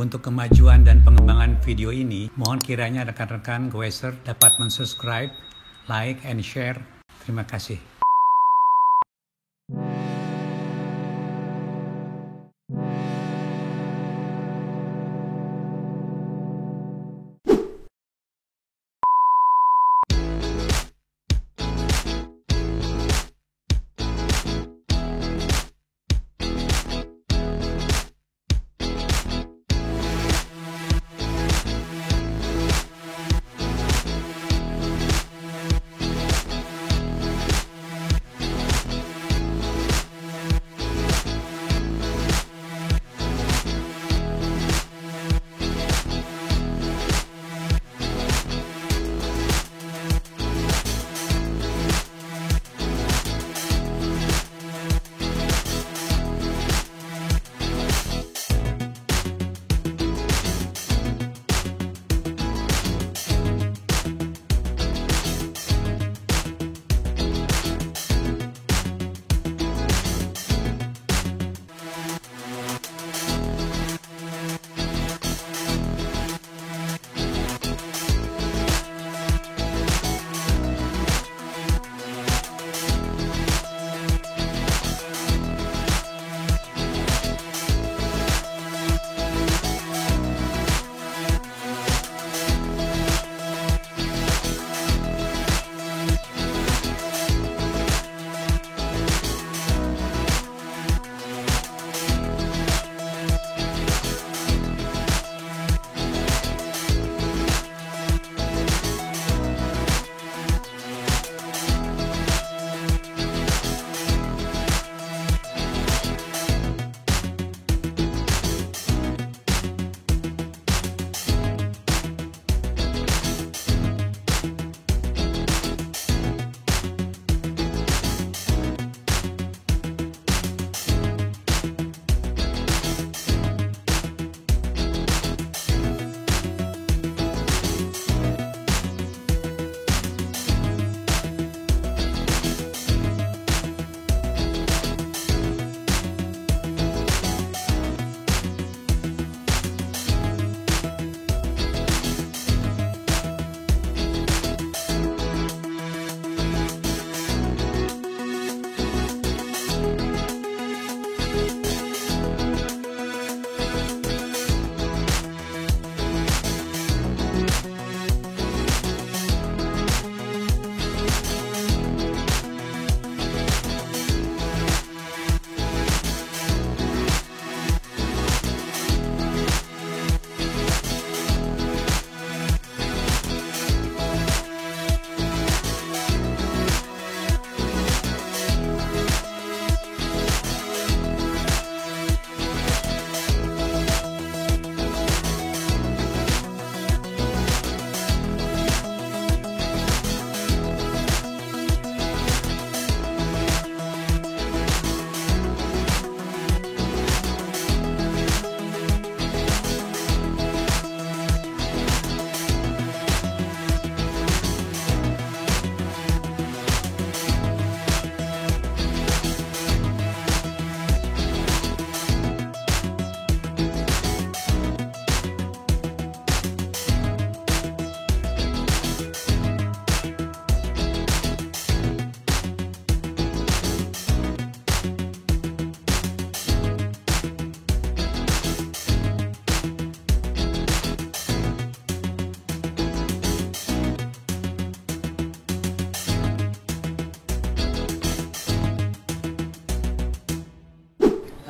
Untuk kemajuan dan pengembangan video ini, mohon kiranya rekan-rekan Goeser dapat mensubscribe, like, and share. Terima kasih.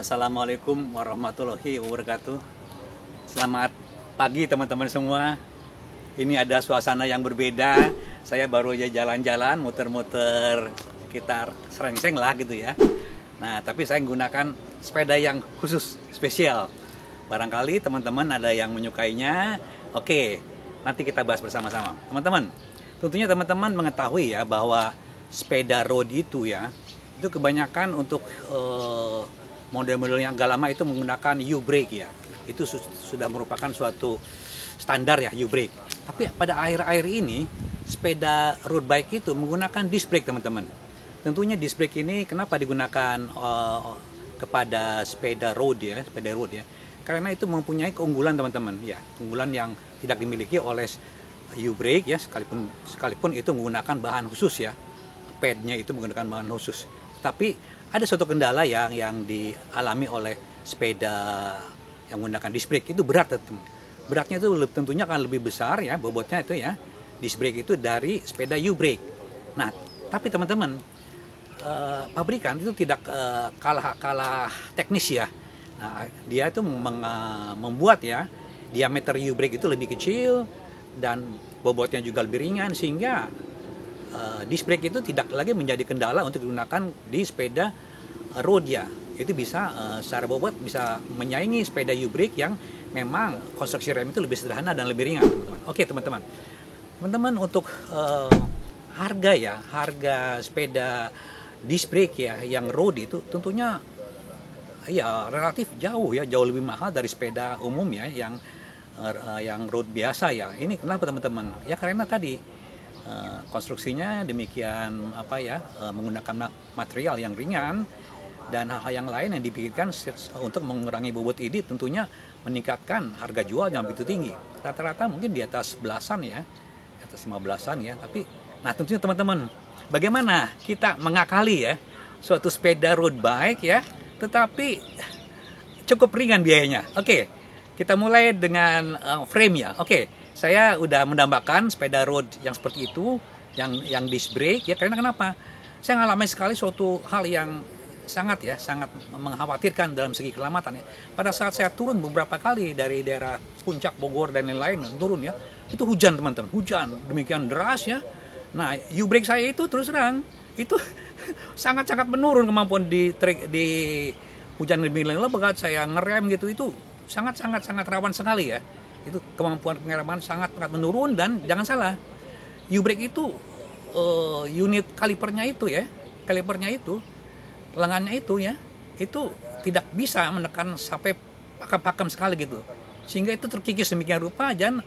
Assalamualaikum warahmatullahi wabarakatuh. Selamat pagi teman-teman semua. Ini ada suasana yang berbeda. Saya baru aja jalan-jalan, muter-muter sekitar Srengseng lah gitu ya. Nah, tapi saya menggunakan sepeda yang khusus, spesial. Barangkali teman-teman ada yang menyukainya. Oke, nanti kita bahas bersama-sama. Teman-teman, tentunya teman-teman mengetahui ya bahwa sepeda road itu ya, itu kebanyakan untuk model-model yang agak lama itu menggunakan U-brake ya. Itu sudah merupakan suatu standar ya, U-brake. Tapi pada akhir-akhir ini sepeda road bike itu menggunakan disc brake teman-teman. Tentunya disc brake ini kenapa digunakan kepada sepeda road ya, karena itu mempunyai keunggulan teman-teman ya, keunggulan yang tidak dimiliki oleh U-Brake ya, sekalipun itu menggunakan bahan khusus ya, padnya itu menggunakan bahan khusus. Tapi ada suatu kendala yang dialami oleh sepeda yang menggunakan disc brake, itu berat teman. Beratnya itu tentunya akan lebih besar ya, bobotnya itu ya, disc brake itu dari sepeda U-Brake. Nah, tapi teman-teman, pabrikan itu tidak kalah teknis ya. Nah, dia itu membuat ya diameter U-Brake itu lebih kecil dan bobotnya juga lebih ringan, sehingga disc brake itu tidak lagi menjadi kendala untuk digunakan di sepeda road ya. Itu bisa secara bobot bisa menyaingi sepeda U-Brake yang memang konstruksi rem itu lebih sederhana dan lebih ringan, teman-teman. Oke, teman-teman. Teman-teman, untuk harga sepeda disc brake ya yang road itu tentunya ya relatif jauh lebih mahal dari sepeda umum ya yang road biasa ya. Ini kenapa teman-teman? Ya karena tadi konstruksinya demikian menggunakan material yang ringan dan hal-hal yang lain yang dipikirkan untuk mengurangi bobot ini, tentunya meningkatkan harga jual yang begitu tinggi. Rata-rata mungkin di atas belasan ya, di atas 15-an ya. Tapi, nah tentunya teman-teman, bagaimana kita mengakali ya suatu sepeda road bike ya, tetapi cukup ringan biayanya. Oke, kita mulai dengan frame ya. Oke, saya udah mendambakan sepeda road yang seperti itu, yang disc brake ya. Karena kenapa? Saya mengalami sekali suatu hal yang sangat mengkhawatirkan dalam segi keselamatan ya. Pada saat saya turun beberapa kali dari daerah Puncak Bogor dan lain-lain turun ya, itu hujan teman-teman, hujan demikian deras ya. Nah, U-Brake saya itu terus terang itu sangat-sangat menurun kemampuan di hujan lebih lebat, saya ngerem gitu, itu sangat rawan sekali ya. Itu kemampuan pengereman sangat menurun. Dan jangan salah, U-Brake itu unit kalipernya itu ya, lengannya itu ya, itu tidak bisa menekan sampai pakem-pakem sekali gitu, sehingga itu terkikis demikian rupa, dan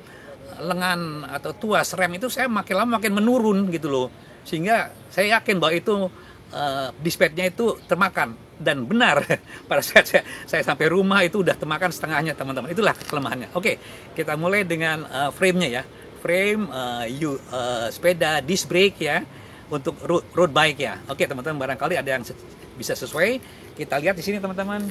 lengan atau tuas rem itu saya makin lama makin menurun gitu loh, sehingga saya yakin bahwa itu dispadnya itu termakan. Dan benar, pada saat saya sampai rumah itu udah termakan setengahnya teman-teman. Itulah kelemahannya. Oke, kita mulai dengan frame-nya ya, frame sepeda disc brake ya, untuk road bike ya. Oke teman-teman, barangkali ada yang bisa sesuai. Kita lihat di sini teman-teman.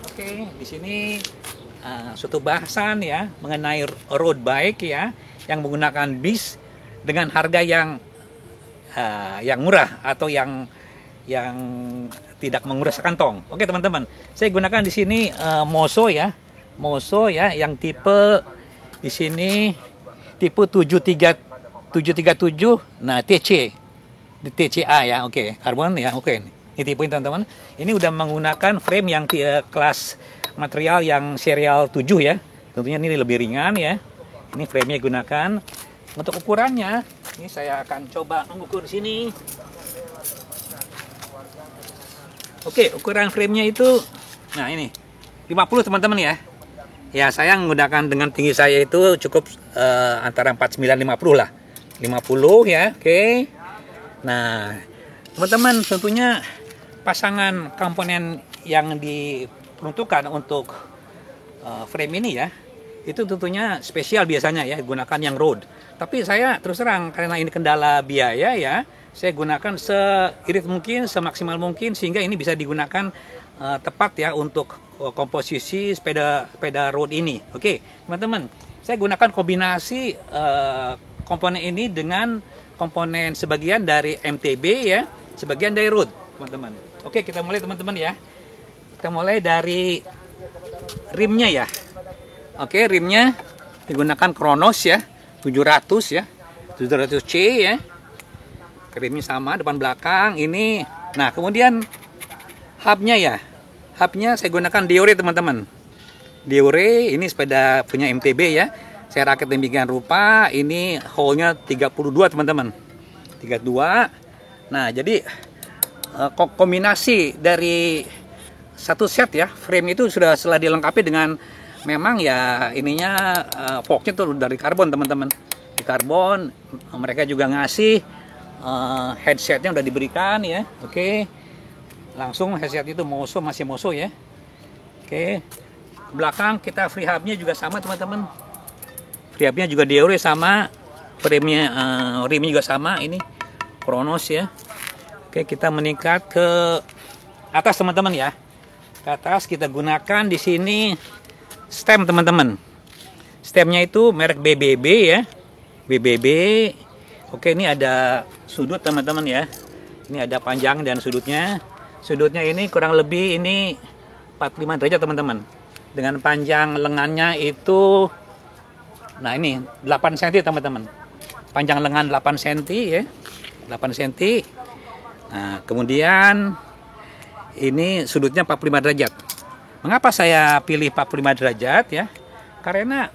Oke, di sini suatu bahasan ya mengenai road bike ya yang menggunakan bis dengan harga yang murah atau yang tidak menguras kantong. Oke teman-teman, saya gunakan di sini Moso ya, yang tipe di sini tipe 737, nah TC, di TCA ya, oke, karbon ya, oke. Ini tipe ini teman-teman. Ini udah menggunakan frame yang kelas material yang serial 7 ya. Tentunya ini lebih ringan ya. Ini frame-nya gunakan. Untuk ukurannya, ini saya akan coba mengukur di sini. Oke, ukuran frame-nya itu, nah ini 50 teman-teman ya. Ya, saya menggunakan dengan tinggi saya itu cukup antara 49-50 lah. 50 ya, oke. Nah, teman-teman, tentunya pasangan komponen yang diperuntukkan untuk frame ini ya, itu tentunya spesial biasanya ya, gunakan yang road. Tapi saya terus terang, karena ini kendala biaya ya, saya gunakan seirit mungkin, semaksimal mungkin, sehingga ini bisa digunakan tepat ya untuk komposisi sepeda road ini. Oke, teman-teman, saya gunakan kombinasi komponen ini dengan komponen sebagian dari MTB ya, sebagian dari road, teman-teman. Oke, kita mulai teman-teman ya. Kita mulai dari rimnya ya. Oke, rimnya digunakan Kronos ya, 700 ya, 700C ya. Rimnya sama depan belakang ini. Nah, kemudian hubnya ya. Hubnya saya gunakan Diore teman-teman. Diore ini sepeda punya MTB ya. Saya rakit demikian rupa. Ini hole-nya 32 teman-teman. 32. Nah, jadi kombinasi dari satu set ya, frame itu sudah setelah dilengkapi dengan memang ya ininya forknya tuh dari karbon teman-teman. Di karbon, mereka juga ngasih headsetnya udah diberikan ya. Oke. Langsung headset itu masih Moso ya. Oke. Belakang kita free hubnya juga sama teman-teman. Free hubnya juga Deore sama. Rimnya juga sama, ini Kronos ya. Oke, kita meningkat ke atas teman-teman ya. Ke atas kita gunakan di sini stem teman-teman. Stemnya itu merek BBB ya. BBB. Oke, ini ada sudut teman-teman ya. Ini ada panjang dan sudutnya. Sudutnya ini kurang lebih ini 45 derajat teman-teman. Dengan panjang lengannya itu, nah ini 8 cm teman-teman. Panjang lengan 8 cm ya. 8 cm. Nah, kemudian ini sudutnya 45 derajat. Mengapa saya pilih 45 derajat ya? Karena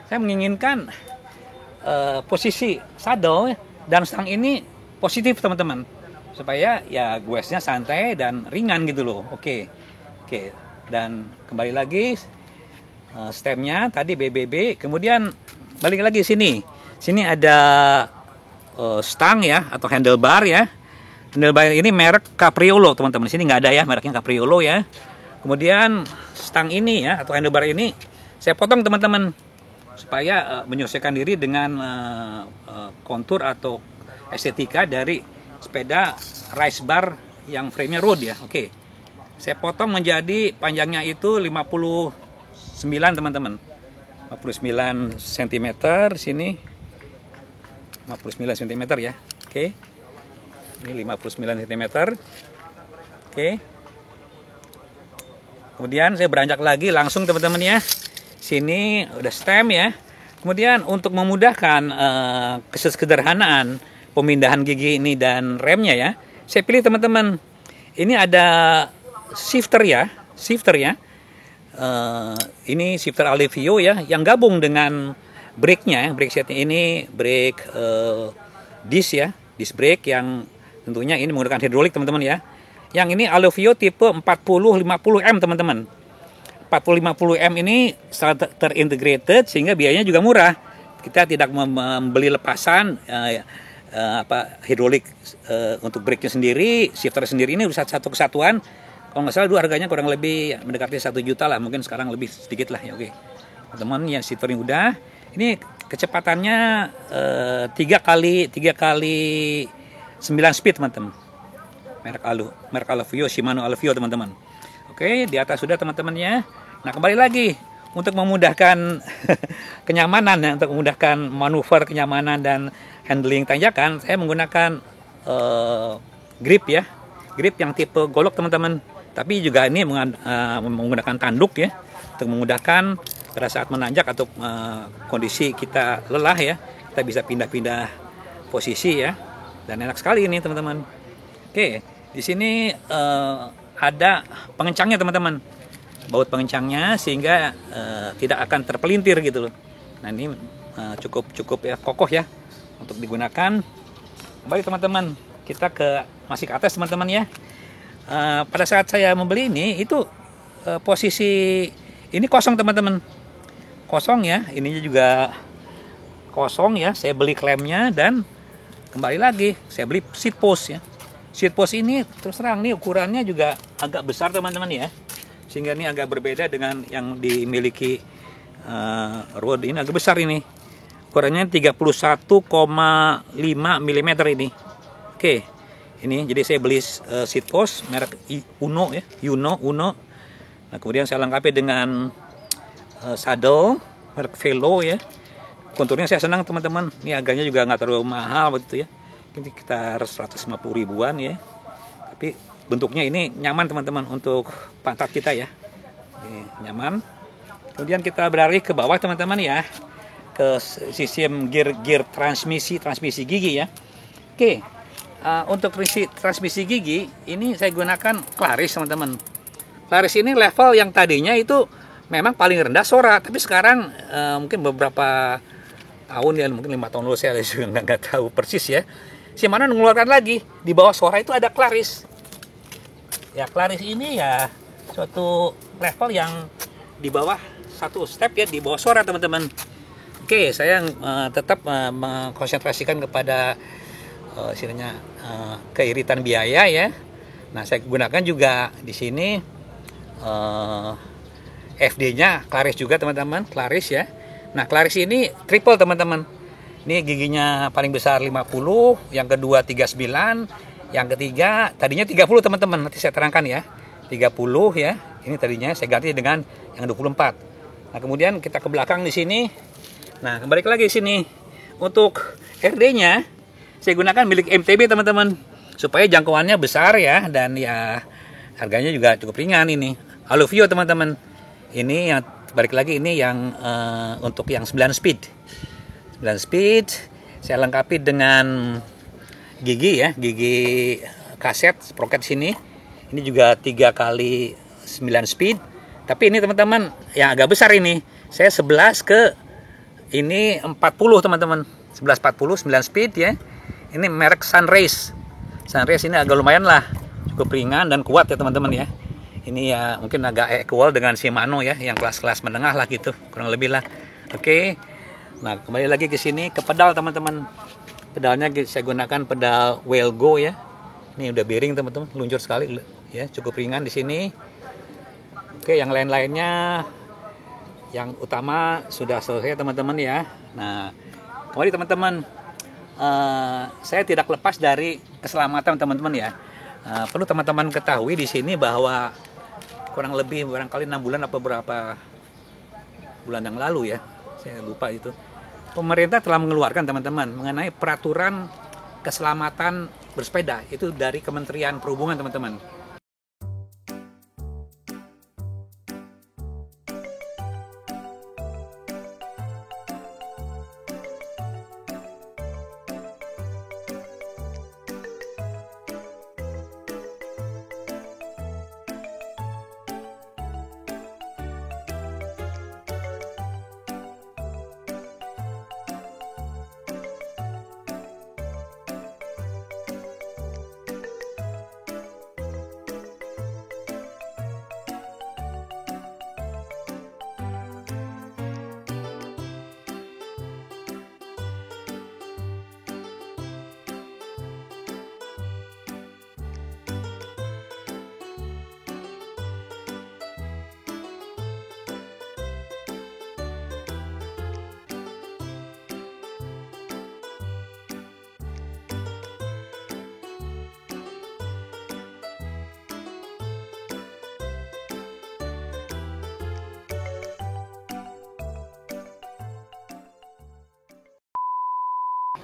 saya menginginkan posisi saddle dan stang ini positif teman-teman. Supaya ya goesnya santai dan ringan gitu loh. Oke. Dan kembali lagi stemnya tadi BBB. Kemudian balik lagi sini. Sini ada stang ya atau handlebar ya. Handlebar ini merek Capriolo teman-teman. Sini nggak ada ya mereknya Capriolo ya. Kemudian stang ini ya atau handlebar ini saya potong teman-teman supaya menyesuaikan diri dengan kontur atau estetika dari sepeda race bar yang frame-nya road ya. Oke. Saya potong menjadi panjangnya itu 59 teman-teman. 59 cm sini. 59 cm ya. Oke. Ini 59 cm. Oke. Kemudian saya beranjak lagi langsung teman-teman ya. Sini udah stem ya. Kemudian untuk memudahkan kesederhanaan pemindahan gigi ini dan remnya ya. Saya pilih teman-teman. Ini ada shifter ya. Ini shifter Alevio ya yang gabung dengan brake-nya, brake setnya ini brake disc ya, disc brake yang tentunya ini menggunakan hidrolik teman-teman ya. Yang ini Alevio tipe 40-50M teman-teman. 40-50M ini terintegrated sehingga biayanya juga murah. Kita tidak membeli lepasan hidrolik untuk brake-nya sendiri, shifter sendiri ini bisa satu kesatuan. Kalau nggak salah dua harganya kurang lebih mendekati 1 juta lah, mungkin sekarang lebih sedikit lah ya. Oke. Teman-teman yang shifter ini udah. Ini kecepatannya 3 kali 9 speed teman-teman. Merek Alevio, Shimano Alevio teman-teman. Oke, di atas sudah teman-temannya. Nah, kembali lagi untuk memudahkan kenyamanan ya, untuk memudahkan manuver kenyamanan dan handling tanjakan, saya menggunakan grip ya. Grip yang tipe golok teman-teman. Tapi juga ini menggunakan tanduk ya untuk memudahkan pada saat menanjak atau kondisi kita lelah ya, kita bisa pindah-pindah posisi ya, dan enak sekali ini teman-teman. Oke, di sini ada pengencangnya teman-teman, baut pengencangnya sehingga tidak akan terpelintir gitu loh. Nah ini cukup ya kokoh ya untuk digunakan. Kembali teman-teman, kita masih ke atas teman-teman ya. Pada saat saya membeli ini itu posisi ini kosong teman-teman, kosong ya, ininya juga kosong ya. Saya beli klemnya dan kembali lagi saya beli seat post ya. Seat post ini terus terang nih ukurannya juga agak besar teman-teman ya, sehingga ini agak berbeda dengan yang dimiliki road ini agak besar ini. Ukurannya 31,5 mm ini. Oke. Ini jadi saya beli seat post merek Uno ya, Uno. Nah, kemudian saya lengkapi dengan saddle merek Velo ya. Konturnya saya senang teman-teman. Ini harganya juga nggak terlalu mahal begitu ya. Ini sekitar 150 ribuan ya. Tapi bentuknya ini nyaman teman-teman untuk pantat kita ya. Ini nyaman. Kemudian kita beralih ke bawah teman-teman ya. Ke sistem gear transmisi gigi ya. Oke. Untuk transmisi gigi ini saya gunakan Claris teman-teman. Claris ini level yang tadinya itu memang paling rendah Sora, tapi sekarang mungkin beberapa tahun ya, mungkin 5 tahun lalu saya juga nggak tahu persis ya. Shimano mengeluarkan lagi di bawah Sora itu ada Claris. Ya Claris ini ya suatu level yang di bawah satu step ya di bawah suara teman-teman. Oke, saya tetap mengkonsentrasikan kepada istilahnya keiritan biaya ya. Nah, saya gunakan juga di sini FD-nya Claris juga teman-teman, Claris ya. Nah, Claris ini triple teman-teman. Ini giginya paling besar 50, yang kedua 39, yang ketiga tadinya 30 teman-teman. Nanti saya terangkan ya. 30 ya. Ini tadinya saya ganti dengan yang 24. Nah, kemudian kita ke belakang di sini. Nah, kembali lagi di sini. Untuk RD-nya saya gunakan milik MTB teman-teman, supaya jangkauannya besar ya, dan ya harganya juga cukup ringan ini. Aluvio teman-teman. Ini yang balik lagi, ini yang untuk yang 9 speed. 9 speed saya lengkapi dengan gigi ya, gigi kaset sprocket sini. Ini juga 3 kali 9 speed. Tapi ini teman-teman yang agak besar ini. Saya 11 ke ini 40 teman-teman, 1140 9 speed ya. Ini merek Sunrace. Sunrace ini agak lumayan lah, cukup ringan dan kuat ya teman-teman ya. Ini ya mungkin agak equal dengan Shimano ya, yang kelas-kelas menengah lah gitu, kurang lebih lah. Oke. Nah, kembali lagi ke sini ke pedal teman-teman. Pedalnya saya gunakan pedal Wellgo ya. Ini udah bearing teman-teman, luncur sekali ya, cukup ringan di sini. Oke, yang lain-lainnya yang utama sudah selesai teman-teman ya. Nah, kembali teman-teman, saya tidak lepas dari keselamatan teman-teman ya. Perlu teman-teman ketahui di sini bahwa kurang lebih barangkali 6 bulan atau beberapa bulan yang lalu ya, saya lupa itu, pemerintah telah mengeluarkan teman-teman mengenai peraturan keselamatan bersepeda itu dari Kementerian Perhubungan teman-teman.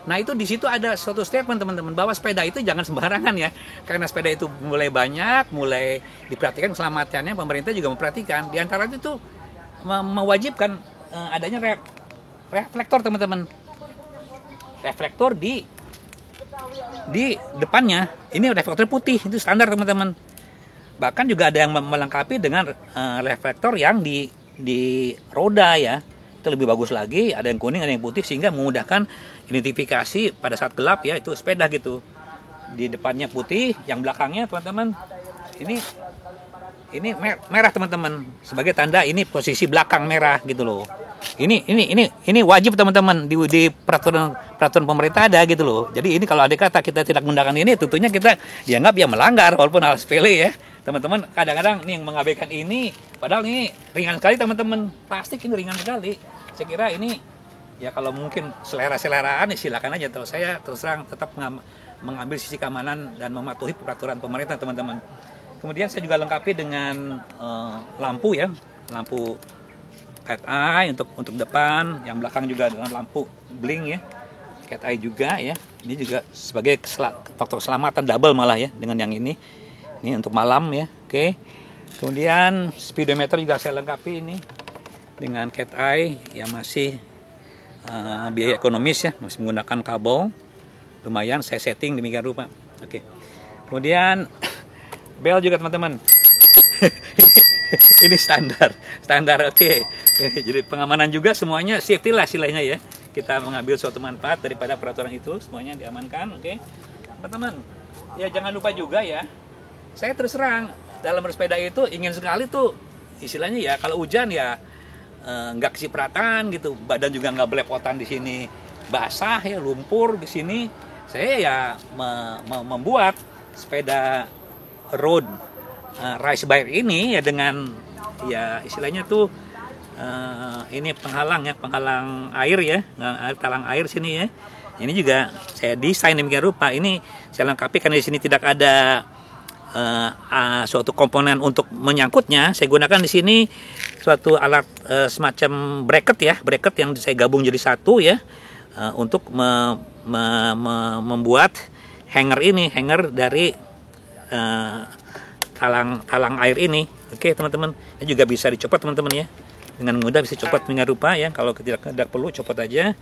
Nah, itu di situ ada suatu statement teman-teman bahwa sepeda itu jangan sembarangan ya. Karena sepeda itu mulai banyak, mulai diperhatikan keselamatannya, pemerintah juga memperhatikan. Di antara itu mewajibkan adanya reflektor teman-teman. Reflektor di depannya. Ini reflektor putih, itu standar teman-teman. Bahkan juga ada yang melengkapi dengan reflektor yang di roda ya. Itu lebih bagus lagi, ada yang kuning, ada yang putih, sehingga memudahkan identifikasi pada saat gelap ya, itu sepeda gitu. Di depannya putih, yang belakangnya teman-teman ini merah teman-teman, sebagai tanda ini posisi belakang merah gitu loh. Ini wajib teman-teman di peraturan pemerintah ada gitu loh. Jadi ini kalau ada kata kita tidak menggunakan ini, tentunya kita dianggap ya melanggar, walaupun hal sepele ya. Teman-teman kadang-kadang nih yang mengabaikan ini, padahal ini ringan sekali teman-teman. Plastik ini ringan sekali. Saya kira ini ya kalau mungkin selera-seleraan ya silakan aja. Terus saya terus terang tetap mengambil sisi keamanan dan mematuhi peraturan pemerintah teman-teman. Kemudian saya juga lengkapi dengan lampu ya, lampu cat eye untuk depan, yang belakang juga dengan lampu bling ya, cat eye juga ya. Ini juga sebagai faktor keselamatan double malah ya dengan yang ini. Ini untuk malam ya, oke. Kemudian speedometer juga saya lengkapi ini dengan cat eye yang masih biaya ekonomis ya, masih menggunakan kabel. Lumayan saya setting demikian rupa. Oke. Kemudian bel juga teman-teman. Ini standar oke. Jadi pengamanan juga semuanya safety lah istilahnya ya. Kita mengambil suatu manfaat daripada peraturan itu, semuanya diamankan, oke. Teman-teman, ya jangan lupa juga ya. Saya terus terang dalam bersepeda itu ingin sekali tuh istilahnya ya, kalau hujan ya nggak kecipratan gitu, badan juga nggak belepotan di sini basah ya, lumpur di sini. Saya ya membuat sepeda road race bike ini ya dengan ya istilahnya tuh ini penghalang ya, penghalang air ya, talang air sini ya. Ini juga saya desain demikian rupa. Ini saya lengkapi karena di sini tidak ada suatu komponen untuk menyangkutnya. Saya gunakan di sini suatu alat semacam bracket ya, bracket yang saya gabung jadi satu ya, untuk membuat hanger ini, hanger dari talang air ini. Oke teman-teman, ini juga bisa dicopot teman-teman ya, dengan mudah bisa copot dengan rupa ya. Kalau tidak perlu copot aja,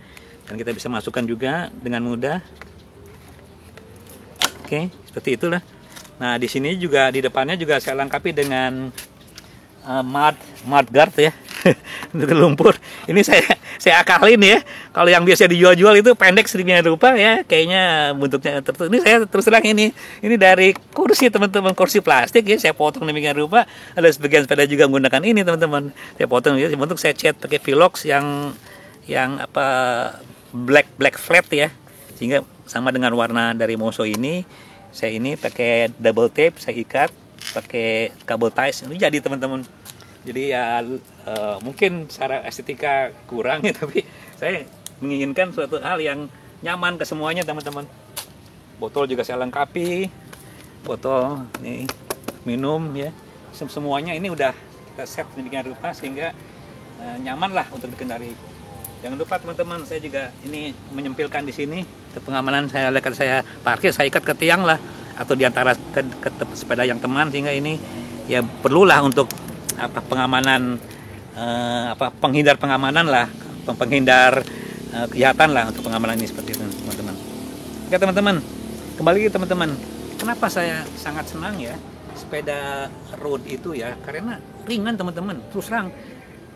dan kita bisa masukkan juga dengan mudah. Oke, seperti itulah. Nah di sini juga di depannya juga saya lengkapi dengan mud guard ya, untuk lumpur. Ini saya akalin ya. Kalau yang biasa dijual-jual itu pendek sedemikian rupa ya, kayaknya bentuknya tertentu. Ini saya terus terang ini dari kursi teman-teman, kursi plastik ya, saya potong demikian rupa. Ada sebagian sepeda juga menggunakan ini teman-teman. Saya potong ya, bentuk saya cat pakai Velox yang apa black flat ya, sehingga sama dengan warna dari Moso ini. Saya ini pakai double tape, saya ikat pakai kabel ties. Ini jadi teman-teman. Jadi ya mungkin secara estetika kurang ya, tapi saya menginginkan suatu hal yang nyaman ke semuanya teman-teman. Botol juga saya lengkapi, botol nih minum ya, semuanya ini udah kita set demikian rupa sehingga nyaman lah untuk dikendari. Jangan lupa teman-teman, saya juga ini menyempilkan di sini untuk pengamanan. Saya parkir, saya ikat ke tiang lah, atau diantara ke sepeda yang teman, sehingga ini ya perlulah untuk pengamanan, penghindar pengamanan lah, penghindar kejahatan lah untuk pengamanan ini seperti itu teman-teman. Oke teman-teman, kembali lagi teman-teman, kenapa saya sangat senang ya sepeda road itu ya, karena ringan teman-teman, terus terang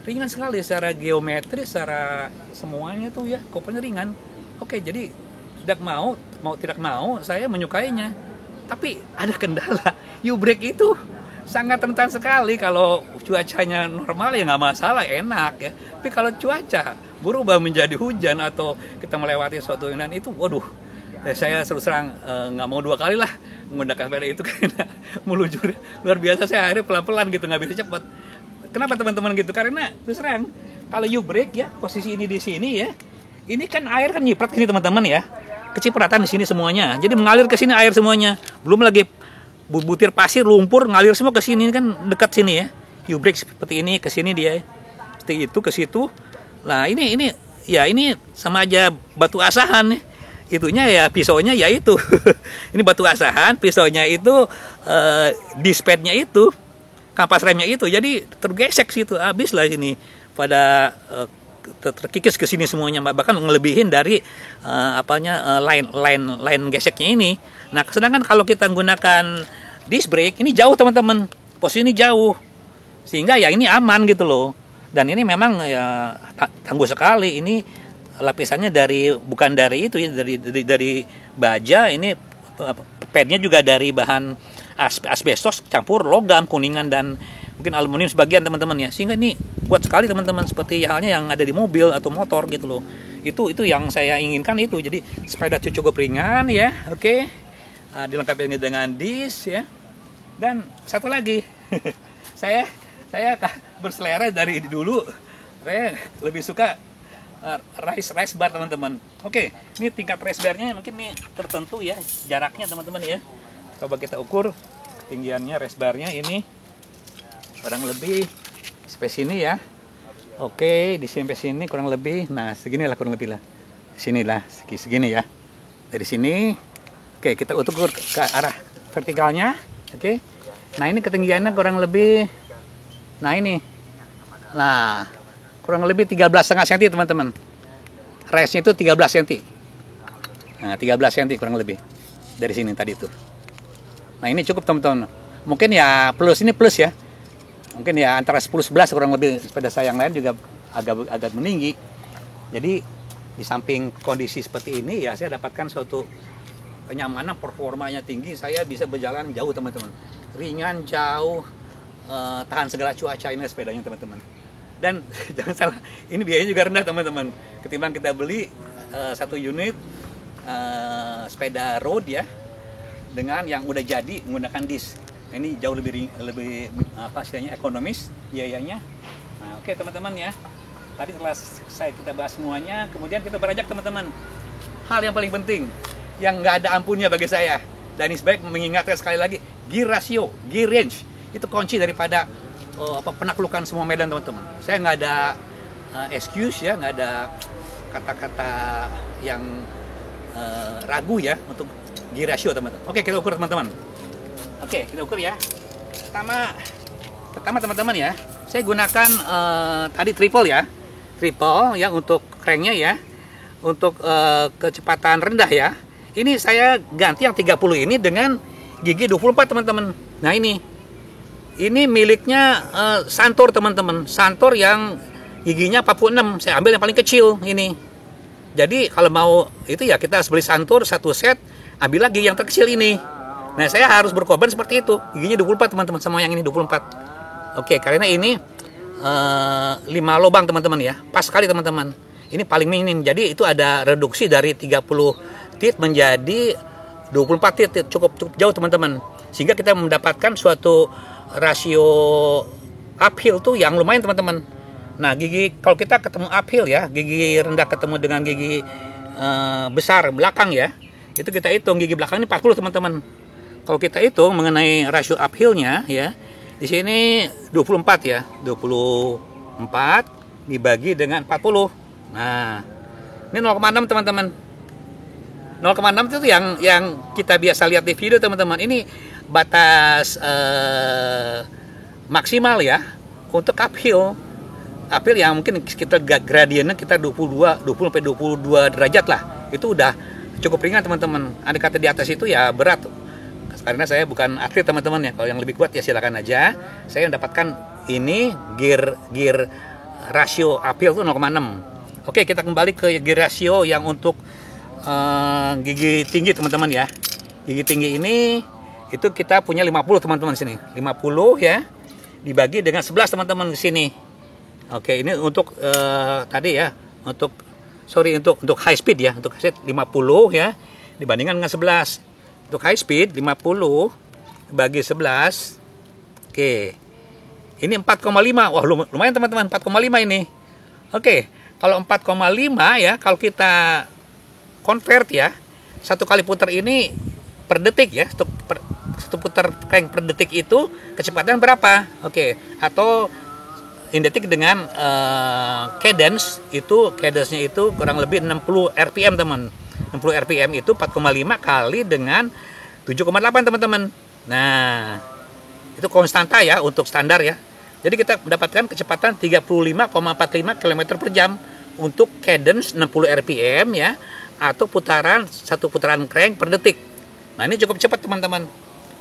ringan sekali secara geometri, secara semuanya tuh ya, kopernya ringan. Oke, jadi tidak mau tidak mau saya menyukainya. Tapi ada kendala, U-brake itu sangat rentan sekali. Kalau cuacanya normal ya nggak masalah, enak ya. Tapi kalau cuaca berubah menjadi hujan atau kita melewati suatu yang itu, waduh, saya terus terang nggak mau dua kali lah menggunakan sepeda itu karena melujur luar biasa. Saya akhirnya pelan-pelan gitu, nggak bisa cepat. Kenapa teman-teman gitu? Karena terus terang kalau U-brake ya, posisi ini di sini ya, ini kan air kan nyiprat ini teman-teman ya, kecipratan di sini semuanya. Jadi mengalir ke sini air semuanya. Belum lagi butir pasir, lumpur ngalir semua ke sini, kan dekat sini ya. U-brake seperti ini ke sini dia, seperti itu ke situ. Nah ini ya ini sama aja batu asahan ya. Itunya ya pisaunya ya itu. Ini batu asahan, pisaunya itu dispadnya itu, kampas remnya itu, jadi tergesek situ, habis lah ini pada terkikis ke sini semuanya, bahkan ngelebihin dari line geseknya ini. Nah sedangkan kalau kita menggunakan disc brake ini jauh teman-teman, posisi ini jauh, sehingga ya ini aman gitu loh. Dan ini memang ya tangguh sekali, ini lapisannya bukan dari itu ya, dari baja. Ini padnya juga dari bahan asbestos campur logam, kuningan dan mungkin aluminium sebagian teman-teman ya, sehingga ini kuat sekali teman-teman, seperti halnya yang ada di mobil atau motor gitu loh. Itu yang saya inginkan itu. Jadi sepeda cukup ringan ya, oke. Dilengkapi dengan disc ya. Dan satu lagi, saya berselera dari dulu, saya lebih suka race bar teman-teman. Oke, ini tingkat race barnya mungkin nih tertentu ya, jaraknya teman-teman ya. Coba kita ukur ketinggiannya race barnya ini kurang lebih sampai sini ya. Oke, di sini sampai sini kurang lebih. Nah, segini lah kurang lebih lah. Sinilah segini ya. Dari sini. Oke, kita ukur ke arah vertikalnya. Oke. Nah, ini ketinggiannya kurang lebih. Nah, ini. Nah, kurang lebih 13,5 cm, teman-teman. Race-nya itu 13 cm. Nah, 13 cm kurang lebih. Dari sini tadi itu. Nah ini cukup teman-teman. Mungkin ya plus ini plus ya. Mungkin ya antara 10-11 kurang lebih. Sepeda saya yang lain juga agak meninggi. Jadi di samping kondisi seperti ini ya saya dapatkan suatu kenyamanan, performanya tinggi. Saya bisa berjalan jauh teman-teman. Ringan, jauh, tahan segala cuaca ini sepedanya teman-teman. Dan jangan salah, ini biayanya juga rendah teman-teman. Ketimbang kita beli satu unit sepeda road ya, dengan yang udah jadi menggunakan disk. Nah, ini jauh lebih apa istilahnya, ekonomis biayanya. Nah, oke teman-teman ya. Tadi setelah kita bahas semuanya, kemudian kita beranjak teman-teman. Hal yang paling penting, yang nggak ada ampunnya bagi saya. Dan ini sebaik mengingatkan sekali lagi, gear ratio, gear range, itu kunci daripada penaklukan semua medan teman-teman. Saya nggak ada excuse ya, nggak ada kata-kata yang ragu ya untuk gear ratio teman-teman. Oke, kita ukur teman-teman. Oke, kita ukur ya. Pertama teman-teman ya, saya gunakan tadi triple ya untuk cranknya ya, untuk kecepatan rendah ya. Ini saya ganti yang 30 ini dengan gigi 24 teman-teman. Nah ini miliknya Santor teman-teman, Santor yang giginya 46. Saya ambil yang paling kecil ini. Jadi kalau mau itu ya kita harus beli Santor satu set, ambil lagi yang terkecil ini. Nah saya harus berkorban seperti itu. Giginya 24 teman-teman, sama yang ini 24. Oke, karena ini 5 lubang teman-teman ya, pas sekali teman-teman. Ini paling minim, jadi itu ada reduksi dari 30 tit menjadi 24 tit, cukup jauh teman-teman. Sehingga kita mendapatkan suatu rasio uphill tuh yang lumayan teman-teman. Nah gigi kalau kita ketemu uphill ya, gigi rendah ketemu dengan gigi besar belakang ya, itu kita hitung gigi belakang ini 40 teman-teman. Kalau kita hitung mengenai rasio uphillnya ya, di sini 24 ya, 24 dibagi dengan 40. Nah, ini 0,6 teman-teman. 0,6 itu yang kita biasa lihat di video teman-teman. Ini batas maksimal ya untuk uphill. Uphill yang mungkin kita gradiennya kita 20 sampai 22 derajat lah. Itu udah cukup ringan teman-teman. Andai kata di atas itu ya berat. Karena saya bukan atlet teman-teman ya. Kalau yang lebih kuat ya silakan aja. Saya mendapatkan ini gear rasio uphill itu 0,6. Oke, kita kembali ke gear ratio yang untuk gigi tinggi teman-teman ya. Gigi tinggi ini itu kita punya 50 teman-teman di sini. 50 ya dibagi dengan 11 teman-teman di sini. Oke, ini untuk tadi ya, untuk high speed ya, untuk high speed 50 ya dibandingkan dengan 11. Untuk high speed 50 bagi 11. Oke. Ini 4,5. Wah, lumayan teman-teman, 4,5 ini. Oke, kalau 4,5 ya, kalau kita convert ya, satu kali putar ini per detik ya, satu putar crank per detik itu kecepatan berapa? Oke, atau in detik dengan cadence-nya itu kurang lebih 60 rpm teman. 60 rpm itu 4,5 kali dengan 7,8 teman-teman. Nah, itu konstanta ya untuk standar ya. Jadi kita mendapatkan kecepatan 35,45 km per jam untuk cadence 60 rpm ya, atau satu putaran crank per detik. Nah ini cukup cepat teman-teman.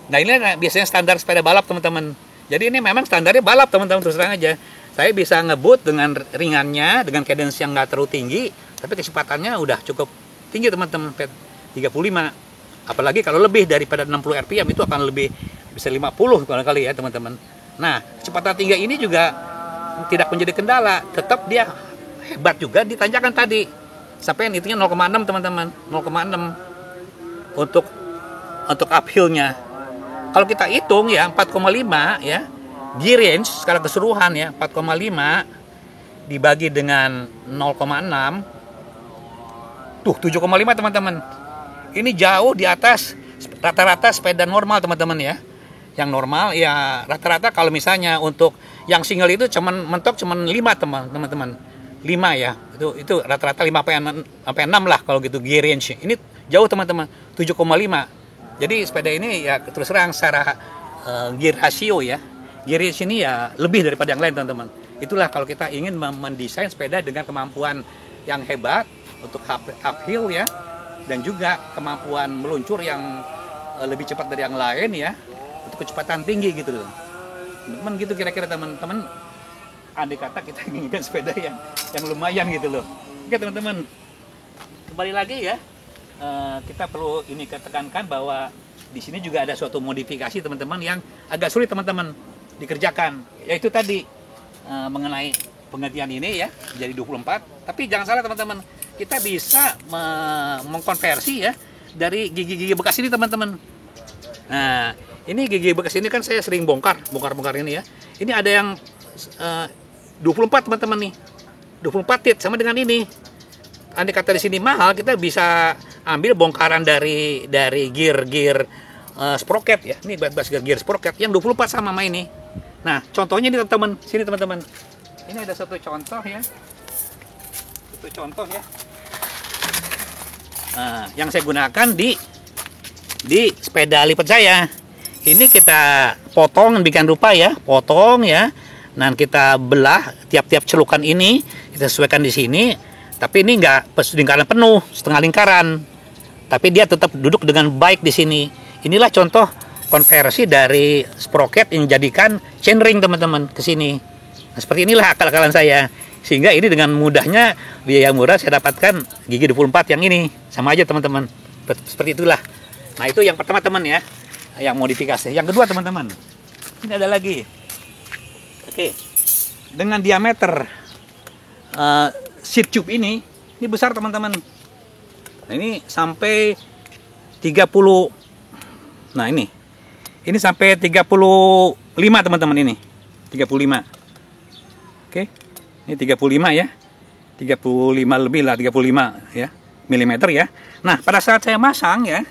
Nah ini biasanya standar sepeda balap teman-teman. Jadi ini memang standarnya balap teman-teman, terus terang aja. Saya bisa ngebut dengan ringannya, dengan cadence yang nggak terlalu tinggi, tapi kecepatannya udah cukup tinggi teman-teman, 35. Apalagi kalau lebih daripada 60 rpm itu akan lebih, bisa 50 kali ya teman-teman. Nah kecepatan tinggi ini juga tidak menjadi kendala, tetap dia hebat juga di tanjakan tadi. Sampai intinya 0,6 teman-teman, 0,6 untuk uphillnya. Kalau kita hitung ya 4,5 ya, gear range secara keseluruhan ya 4,5 dibagi dengan 0,6 tuh 7,5 teman-teman. Ini jauh di atas rata-rata sepeda normal teman-teman ya. Yang normal ya rata-rata kalau misalnya untuk yang single itu mentok 5 teman-teman. 5 ya. Itu rata-rata 5 sampai 6 lah kalau gitu gear range. Ini jauh teman-teman, 7,5. Jadi sepeda ini ya terus terang secara gear ratio ya. Gear range ini ya lebih daripada yang lain teman-teman. Itulah kalau kita ingin mendesain sepeda dengan kemampuan yang hebat untuk uphill ya, dan juga kemampuan meluncur yang lebih cepat dari yang lain ya, untuk kecepatan tinggi gitu loh teman-teman. Gitu kira-kira teman-teman, andai kata kita inginkan sepeda yang lumayan gitu loh. Oke teman-teman, kembali lagi ya, kita perlu ini ketekankan bahwa di sini juga ada suatu modifikasi teman-teman yang agak sulit teman-teman dikerjakan, yaitu tadi mengenai penggantian ini ya jadi 24. Tapi jangan salah teman-teman, kita bisa mengkonversi ya dari gigi-gigi bekas ini teman-teman. Nah, ini gigi bekas ini kan saya sering bongkar ini ya. Ini ada yang 24 teman-teman nih. 24 tit sama dengan ini. Andai kata di sini mahal, kita bisa ambil bongkaran dari gear sprocket ya. Ini bas gear sprocket yang 24 sama ini. Nah, contohnya ini teman-teman. Sini teman-teman. Ini ada satu contoh ya. Satu contoh ya. Nah, yang saya gunakan di sepeda lipat saya. Ini kita potong bikin rupa ya, potong ya. Nah, kita belah tiap-tiap celukan ini, kita sesuaikan di sini. Tapi ini enggak lingkaran penuh, setengah lingkaran. Tapi dia tetap duduk dengan baik di sini. Inilah contoh konversi dari sprocket yang jadikan chainring teman-teman ke sini. Nah, seperti inilah akal-akalan saya. Sehingga ini dengan mudahnya, biaya murah saya dapatkan gigi 24 yang ini. Sama aja teman-teman. Seperti itulah. Nah, itu yang pertama teman ya, yang modifikasi. Yang kedua teman-teman, ini ada lagi. Oke, dengan diameter seat tube ini besar teman-teman. Nah, ini sampai 30. Nah, ini sampai 35 teman-teman ini. 35. Oke. Ini 35 ya. 35 lebih lah, 35 ya, milimeter ya. Nah, pada saat saya masang ya,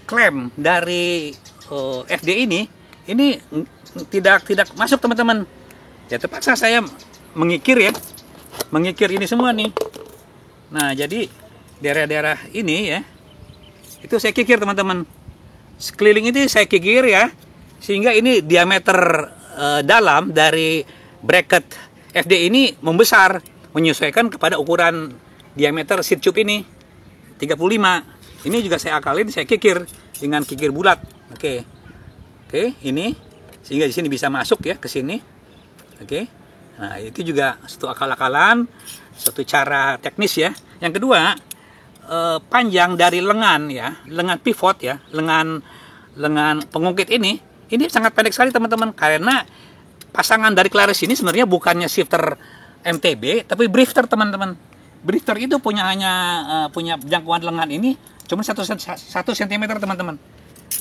klem dari FD ini tidak masuk teman-teman. Ya terpaksa saya mengikir ini semua nih. Nah, jadi daerah-daerah ini ya, itu saya kikir teman-teman. Sekeliling ini saya kikir ya, sehingga ini diameter dalam dari bracket FD ini membesar, menyesuaikan kepada ukuran diameter seat tube ini 35. Ini juga saya akalin, saya kikir dengan kikir bulat. Oke, ini sehingga di sini bisa masuk ya ke sini. Oke, nah itu juga satu akal-akalan, satu cara teknis ya. Yang kedua, panjang dari lengan ya, lengan pivot ya, lengan pengungkit ini sangat pendek sekali teman-teman, karena pasangan dari Claris ini sebenarnya bukannya shifter MTB, tapi drifter teman-teman. Drifter itu punya jangkauan lengan ini cuma 1 cm teman-teman.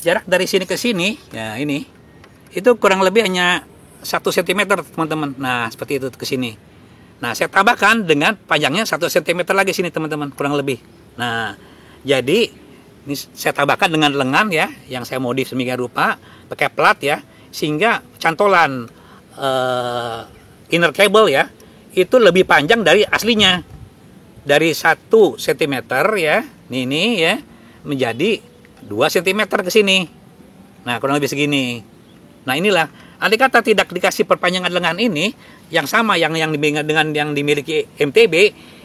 Jarak dari sini ke sini ya, ini itu kurang lebih hanya 1 cm teman-teman. Nah, seperti itu ke sini. Nah, saya tambahkan dengan panjangnya 1 cm lagi sini teman-teman, kurang lebih. Nah, jadi ini saya tambahkan dengan lengan ya, yang saya modif sedemikian rupa pakai plat ya, sehingga cantolan inner cable ya itu lebih panjang dari aslinya, dari 1 cm ya, ini ya, menjadi 2 cm ke sini. Nah, kurang lebih segini. Nah, inilah, andai kata tidak dikasih perpanjangan lengan ini yang sama yang dengan yang dimiliki MTB,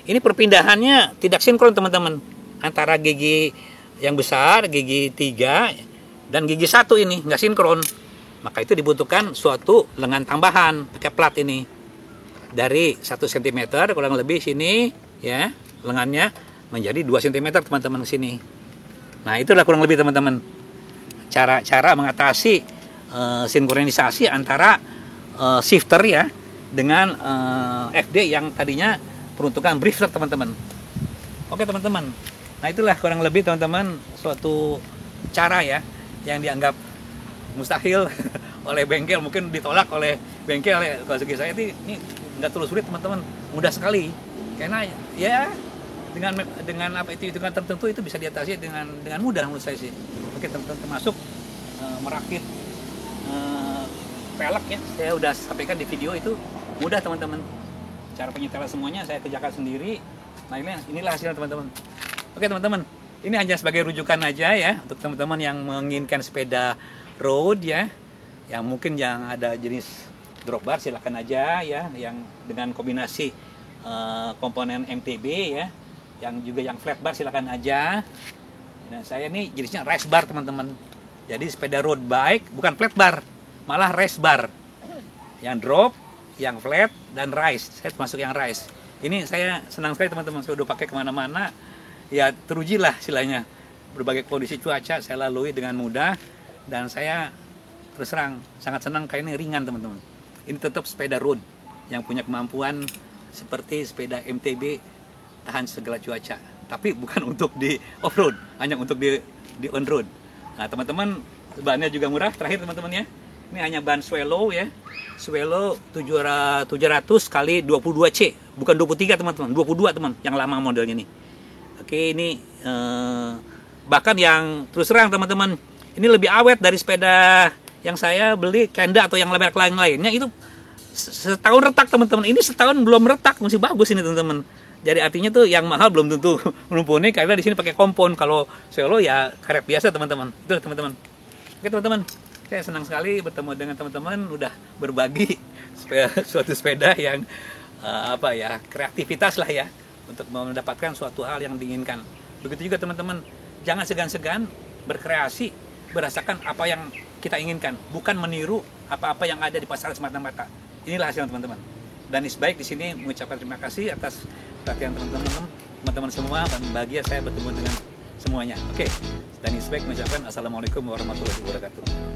ini perpindahannya tidak sinkron teman-teman, antara gigi yang besar, gigi 3 dan gigi 1 ini nggak sinkron. Maka itu dibutuhkan suatu lengan tambahan pakai plat ini dari 1 cm kurang lebih sini ya, lengannya menjadi 2 cm teman-teman ke sini. Nah, itulah kurang lebih teman-teman cara mengatasi sinkronisasi antara shifter ya dengan FD yang tadinya peruntukan drifter teman-teman. Oke teman-teman, nah itulah kurang lebih teman-teman suatu cara ya yang dianggap mustahil oleh bengkel, mungkin ditolak oleh bengkel ya. Kalau segi saya ini nggak terlalu sulit teman-teman, mudah sekali, karena ya dengan apa itu hitungan tertentu itu bisa diatasi dengan mudah menurut saya sih. Oke teman-teman, termasuk merakit pelek ya, saya udah sampaikan di video itu mudah teman-teman. Cara penyetelan semuanya saya kerjakan sendiri. Nah, inilah hasilnya teman-teman. Oke teman-teman, ini hanya sebagai rujukan aja ya untuk teman-teman yang menginginkan sepeda road ya, yang mungkin yang ada jenis drop bar silahkan aja ya, yang dengan kombinasi komponen MTB ya, yang juga yang flat bar silahkan aja. Nah, saya ini jenisnya race bar teman-teman. Jadi sepeda road bike bukan flat bar, malah race bar. Yang drop, yang flat, dan rise. Saya termasuk yang rise. Ini saya senang sekali teman-teman, saya udah pakai kemana-mana. Ya terujilah istilahnya. Berbagai kondisi cuaca saya lalui dengan mudah. Dan saya terus terang sangat senang, kayak ini ringan teman-teman. Ini tetap sepeda road. yang punya kemampuan seperti sepeda MTB tahan segala cuaca. Tapi bukan untuk di off-road, hanya untuk di on road. Nah teman-teman, bahannya juga murah. Terakhir teman-teman ya, ini hanya ban Swelo ya, Swelo 700 kali 22C, bukan 23 teman-teman, 22 teman, yang lama modelnya nih. Oke, ini bahkan yang terus terang teman-teman, ini lebih awet dari sepeda yang saya beli Kenda atau yang merek lainnya. Itu setahun retak teman-teman, ini setahun belum retak, masih bagus ini teman-teman. Jadi artinya tuh yang mahal belum tentu mumpuni karena di sini pakai kompon. Kalau Swelo ya karet biasa teman-teman. Itu teman-teman. Oke teman-teman, saya senang sekali bertemu dengan teman-teman, udah berbagi suatu sepeda yang kreativitas lah ya untuk mendapatkan suatu hal yang diinginkan. Begitu juga teman-teman, jangan segan-segan berkreasi, berasakan apa yang kita inginkan, bukan meniru apa-apa yang ada di pasar semata-mata. Inilah hasilnya teman-teman. Dan Isbaik di sini mengucapkan terima kasih atas perhatian teman-teman semua, dan bahagia saya bertemu dengan semuanya. Oke, dan Isbaik mengucapkan assalamualaikum warahmatullahi wabarakatuh.